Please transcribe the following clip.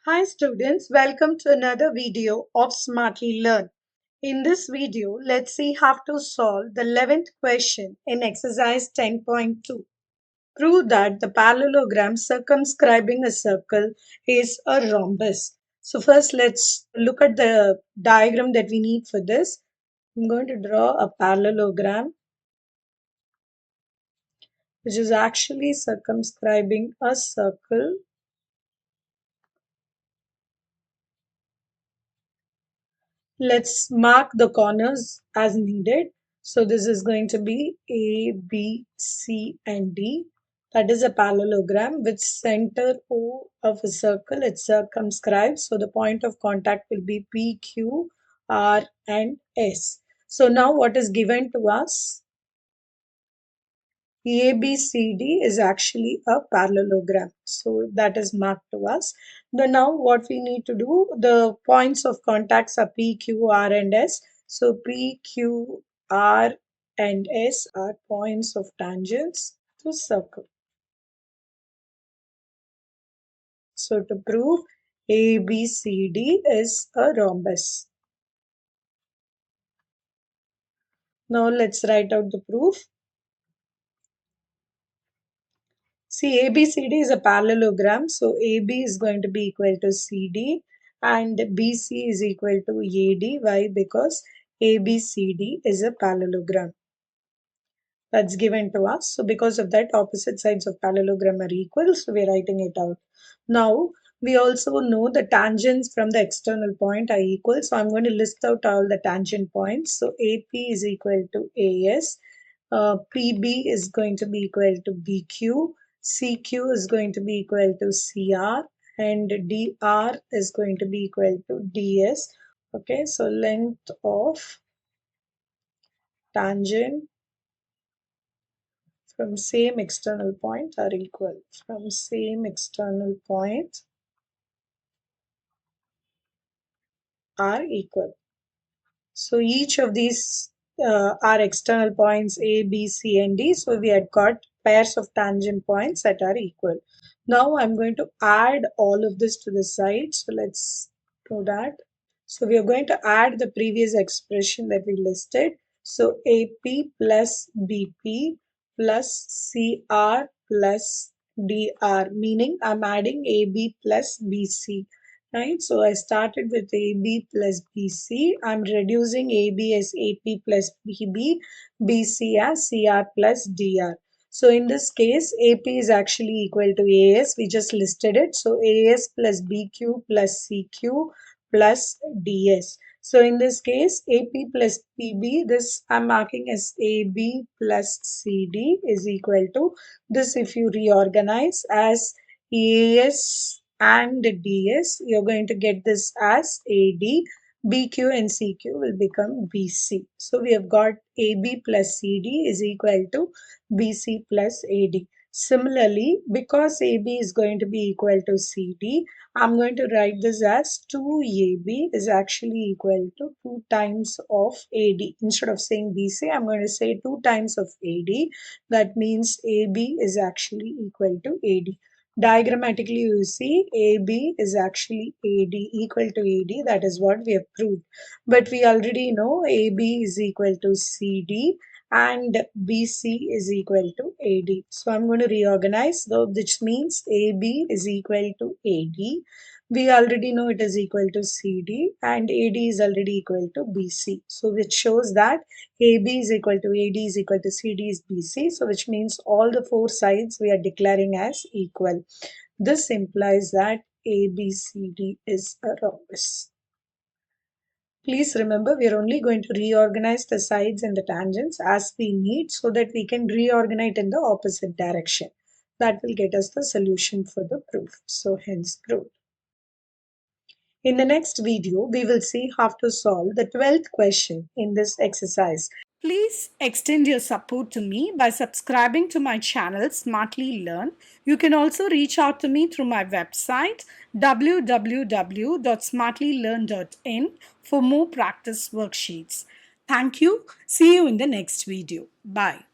Hi students, welcome to another video of Smartly Learn. In this video, let's see how to solve the 11th question in exercise 10.2. Prove that the parallelogram circumscribing a circle is a rhombus. So first let's look at the diagram that we need for this. I'm going to draw a parallelogram which is actually circumscribing a circle. Let's mark the corners as needed. So this is going to be A, B, C, and D. That is a parallelogram with center O of a circle. It's circumscribed. So the point of contact will be P, Q, R, and S. So now what is given to us? ABCD is actually a parallelogram. So that is marked to us. Now what we need to do, the points of contacts are P, Q, R and S. So P, Q, R and S are points of tangents to circle. So to prove ABCD is a rhombus. Now let's write out the proof. See, ABCD is a parallelogram. So AB is going to be equal to CD and BC is equal to AD. Why? Because ABCD is a parallelogram. That's given to us. So because of that, opposite sides of parallelogram are equal. So we're writing it out. Now, we also know the tangents from the external point are equal. So I'm going to list out all the tangent points. So AP is equal to AS. PB is going to be equal to BQ. CQ is going to be equal to CR. And DR is going to be equal to DS. Okay, so length of tangent from same external point are equal. From same external point are equal. So each of these are external points A, B, C, and D. So we had got pairs of tangent points that are equal. Now I'm going to add all of this to the side. So let's do that. So we are going to add the previous expression that we listed. So AP plus BP plus CR plus DR, meaning I'm adding AB plus BC. Right, so I started with AB plus BC. I'm reducing AB as AP plus BB, BC as CR plus DR. So in this case, AP is actually equal to AS. We just listed it. So AS plus BQ plus CQ plus DS. So in this case, AP plus PB, this I'm marking as AB plus CD is equal to this. If you reorganize as AS and DS, you're going to get this as AD. BQ and CQ will become BC. So we have got AB plus CD is equal to BC plus AD. Similarly, because AB is going to be equal to CD, I'm going to write this as 2AB is actually equal to 2 times of AD. Instead of saying BC, I'm going to say 2 times of AD. That means AB is actually equal to AD. Diagrammatically, you see AB is actually AD equal to AD. That is what we have proved. But we already know AB is equal to CD and BC is equal to AD. So I'm going to reorganize, which means AB is equal to AD. We already know it is equal to CD and AD is already equal to BC. So which shows that AB is equal to AD is equal to CD is BC. So which means all the four sides we are declaring as equal. This implies that ABCD is a rhombus. Please remember, we are only going to reorganize the sides and the tangents as we need so that we can reorganize in the opposite direction. That will get us the solution for the proof. So hence proved. In the next video, we will see how to solve the 12th question in this exercise. Please extend your support to me by subscribing to my channel Smartly Learn. You can also reach out to me through my website www.smartlylearn.in for more practice worksheets. Thank you. See you in the next video. Bye.